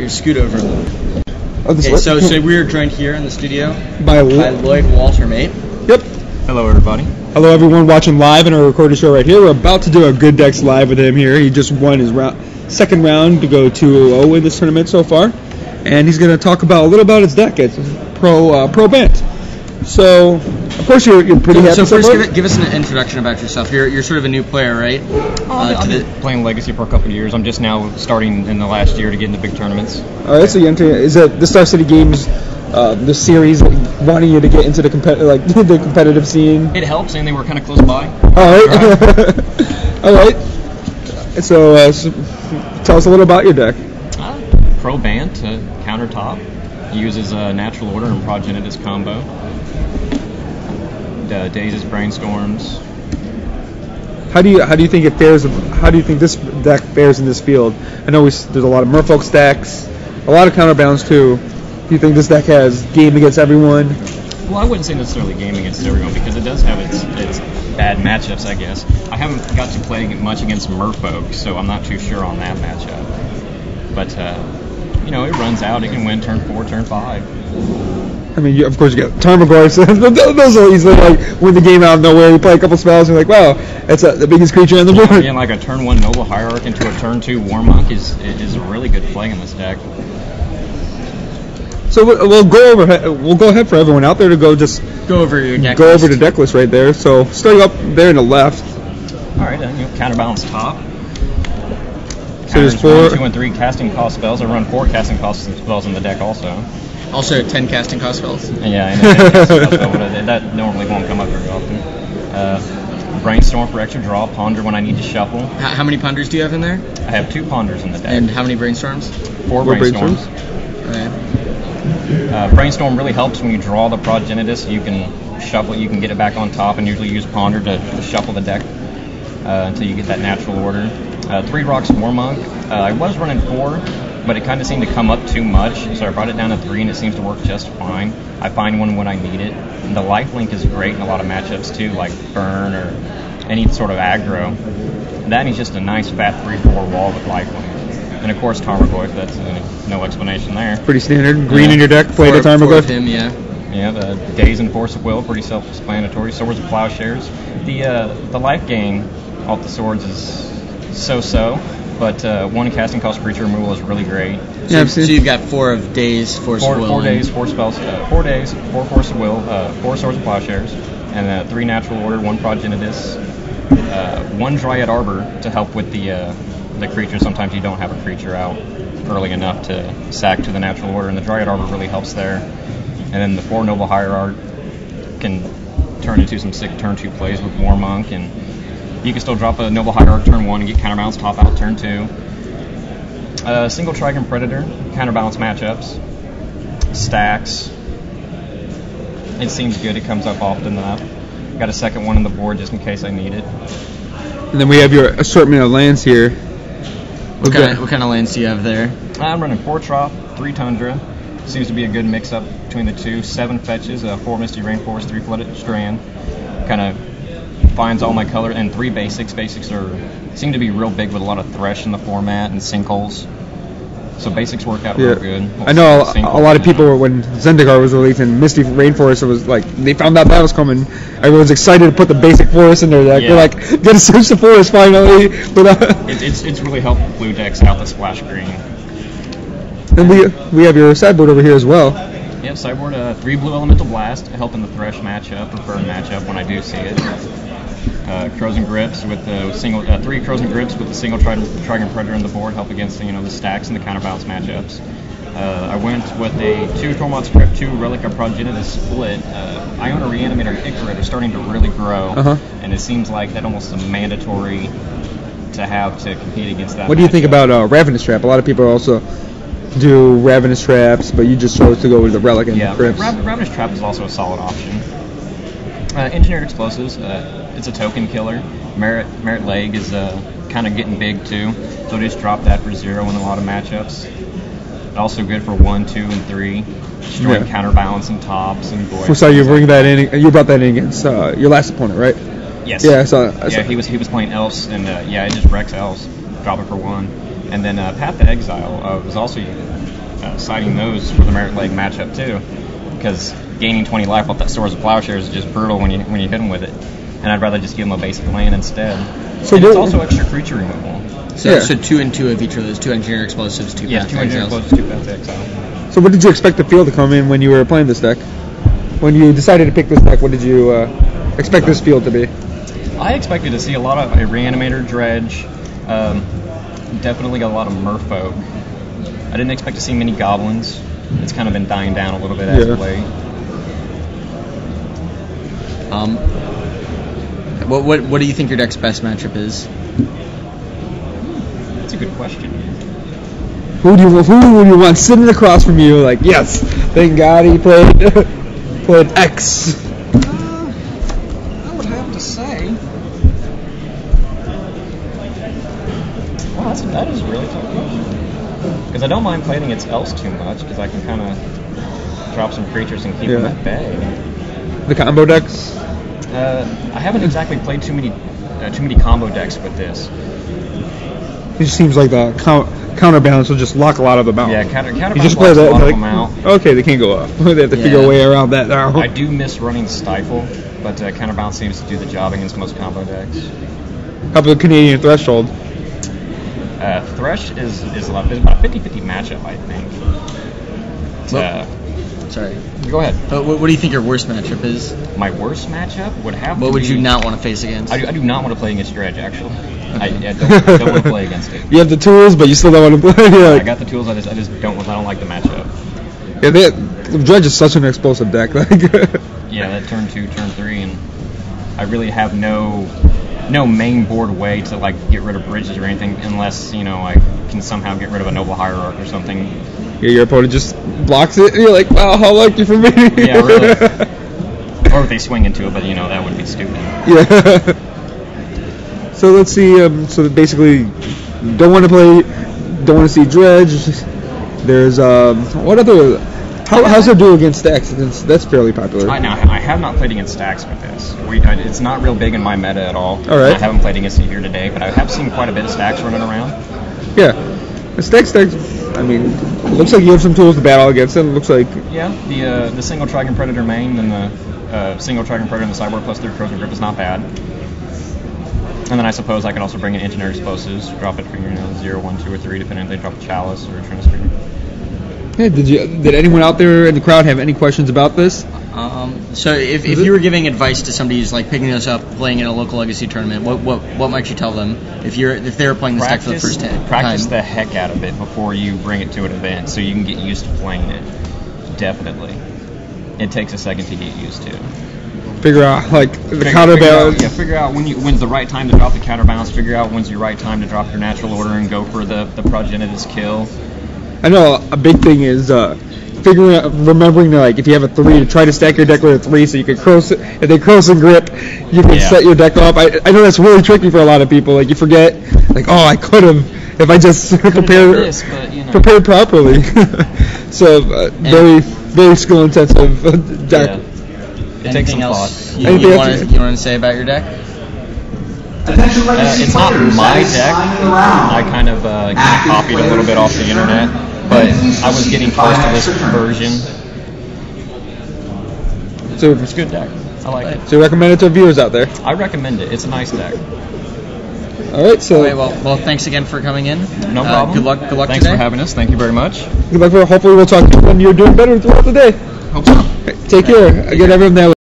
Here, scoot over. Oh, Okay, so we are joined here in the studio by Lloyd Waltermate. Yep. Hello, everybody. Hello, everyone watching live in our recorded show right here. We're about to do a Good Decks live with him here. He just won his second round to go 2-0 in this tournament so far, and he's going to talk about a little about his deck. It's pro band. So, of course, you're pretty happy. So first, give us an introduction about yourself. You're sort of a new player, right? I've been playing Legacy for a couple of years. I'm just now starting in the last year to get into big tournaments. All right, so is it the Star City Games, the series, wanting you to get into the the competitive scene? It helps, and they were kind of close by. All right. All right. So, tell us a little about your deck. Pro Bant, countertop, uses Natural Order and Progenitus combo. Dazes, Brainstorms. How do you think it fares? How do you think this deck fares in this field? I know there's a lot of Merfolk stacks, a lot of counterbalance too. Do you think this deck has game against everyone? Well, I wouldn't say necessarily game against everyone because it does have its bad matchups, I guess. I haven't got to play much against Merfolk, so I'm not too sure on that matchup. But it runs out. It can win turn 4, turn 5. I mean, of course, you get Tarmogoyfs. Those are easily win the game out of nowhere. You play a couple spells, and you're like, wow, that's the biggest creature in the board. Yeah, like a turn 1 Noble Hierarch into a turn 2 Warmonk is a really good play in this deck. So we'll go ahead for everyone out there to go over your deck. Go over the deck list right there. So starting up there in the left. All right, counterbalance top. So there's 4, 2, and 3 casting cost spells. I run 4 casting cost spells in the deck also. Also 10 casting cost spells. Yeah, I know. That normally won't come up very often. Brainstorm for extra draw. Ponder when I need to shuffle. How many ponders do you have in there? I have 2 ponders in the deck. And how many brainstorms? 4 brainstorms. Okay. Brainstorm really helps when you draw the Progenitus. You can shuffle. You can get it back on top, and usually use Ponder to shuffle the deck until you get that Natural Order. 3 Rocks Warmonk. I was running 4. But it kind of seemed to come up too much, so I brought it down to 3, and it seems to work just fine. I find one when I need it. And the lifelink is great in a lot of matchups too, like Burn or any sort of aggro. And that is just a nice fat 3/4 wall with lifelink. And of course Tarmogoyf, that's no explanation there. Pretty standard. Green in your deck, play the Tarmogoyf. Yeah, the Daze and Force of Will, pretty self-explanatory. Swords of Plowshares. The life gain off the swords is so-so. But 1 casting cost creature removal is really great. So you've got 4 of Daze, Force of Will. 4 days, 4 spells, 4 days, 4 Force of Will, 4 Swords of Plowshares, and 3 Natural Order, 1 Progenitus, 1 Dryad Arbor to help with the creature. Sometimes you don't have a creature out early enough to sack to the Natural Order, and the Dryad Arbor really helps there. And then the 4 Noble Hierarch can turn into some sick turn 2 plays with Warmonk, and you can still drop a Noble Hierarch turn 1 and get counterbalance top out turn 2. Single Trigon Predator, counterbalance matchups. Stacks. It seems good. It comes up often enough. Got a second one on the board just in case I need it. And then we have your assortment of lands here. What kind of lands do you have there? I'm running 4 Trop, 3 Tundra. Seems to be a good mix-up between the two. 7 fetches, 4 Misty Rainforest, 3 Flooded Strand. Kind of finds all my color, and 3 basics. Basics seem to be real big with a lot of thresh in the format and sinkholes. So basics work out real good. I know a lot of people when Zendikar was released and Misty Rainforest was like they found out that was coming. Everyone's excited to put the basic forest in their deck. They're like, get to search the forest finally. It's really helped blue decks out the splash green. And we have your sideboard over here as well. Yep, sideboard 3 Blue Elemental Blast, helping the Thresh matchup or Burn matchup when I do see it. Crows and Grips with the 3 Crows and Grips with the single Trigon Predator on the board, help against the stacks and the counterbalance matchups. I went with a 2 Tormod Script, 2 Relic of Progenitus split. Iona Reanimator Icarid are starting to really grow, and it seems like that almost a mandatory to have to compete against that. What do you think about Ravenous Trap? A lot of people also do Ravenous Traps, but you just chose to go with the Relic and Grips. Ravenous Trap is also a solid option. Engineered Explosives, it's a token killer. Merit Leg is kind of getting big too, so just drop that for 0 in a lot of matchups. Also good for 1, 2, and 3. Destroying counterbalancing tops and voids. So you bring that in. You brought that in against your last opponent, right? Yes. Yeah. So he was playing Elves, and it just wrecks Elves. Drop it for 1. And then Path to Exile was also citing those for the Merit Leg matchup too, because gaining 20 life off that Swords of Plowshares is just brutal when you hit them with it, and I'd rather just give them a basic land instead. So and it's also extra creature removal. So 2 and 2 of each of those, 2 engineer explosives, 2 path 2 engineer explosives, 2 path to exile. So what did you expect the field to come in when you were playing this deck? When you decided to pick this deck, what did you expect this field to be? I expected to see a lot of a Reanimator, Dredge, definitely got a lot of Merfolk. I didn't expect to see many Goblins. It's kind of been dying down a little bit as of late. What do you think your deck's best matchup is? That's a good question. Who do you want sitting across from you? Like, yes, thank God he played X. I would have to say. Wow, that is a really tough question. Because I don't mind playing against elves too much, because I can kind of drop some creatures and keep them at bay. The combo decks? I haven't exactly played too many combo decks with this. It just seems like the counterbalance will just lock a lot of them out. Yeah, counterbalance you just play that, a lot of them out. Okay, they can't go up. They have to figure a way around that now. I do miss running Stifle, but counterbalance seems to do the job against most combo decks. How about Canadian Threshold? Thresh is about a 50-50 matchup, I think. Sorry. Go ahead. But what do you think your worst matchup is? My worst matchup would have to What would be, you not want to face against? I do not want to play against Dredge, actually. I don't want to play against it. You have the tools, but you still don't want to play. I got the tools, I just don't like the matchup. Yeah, Dredge is such an explosive deck. Yeah, that turn 2, turn 3, and I really have no main board way to get rid of bridges or anything, unless I can somehow get rid of a Noble Hierarch or something. Yeah, your opponent just blocks it, and you're like, wow, how lucky for me. Yeah, really. Or if they swing into it, but that would be stupid. Yeah. So let's see. So basically, don't want to see Dredge. There's what other? How's their duel against stacks? That's fairly popular. I have not played against stacks with this. It's not real big in my meta at all. All right. I haven't played against it here today, but I have seen quite a bit of stacks running around. Yeah, the stacks. I mean, it looks like you have some tools to battle against them. It looks like the single Trigon Predator main and the single Trigon Predator and the Cyborg plus 3 Crows and Grip is not bad. And then I suppose I could also bring in Engineer Explosives, drop it for 0, 1, 2, or 3, depending if they drop a Chalice or a Trinisphere. Yeah, did anyone out there in the crowd have any questions about this? So if you were giving advice to somebody who's picking this up, playing in a local legacy tournament, what might you tell them if they were playing this deck for the first time? Practice the heck out of it before you bring it to an event, so you can get used to playing it. Definitely, it takes a second to get used to. Figure out the counterbalance. Figure out when's the right time to drop the counterbalance. Figure out when's your right time to drop your natural order and go for the Progenitus kill. I know a big thing is remembering if you have a 3, to try to stack your deck with a 3 so you can cross it. If they cross and grip, you can set your deck off. I know that's really tricky for a lot of people. You forget, I could have if I just prepared properly. So very very skill intensive deck. Anything else you want to say about your deck? It's not my deck. I kind of copied a little bit off the internet, but I was getting close to this version. So it's a good deck. I like it. So you recommend it to viewers out there? I recommend it. It's a nice deck. All right. So well, thanks again for coming in. No problem. Good luck Thanks today. for having us. Thank you very much. Good luck. Hopefully we'll talk to you when you're doing better throughout the day. Hope so. Take care. Again, everyone there.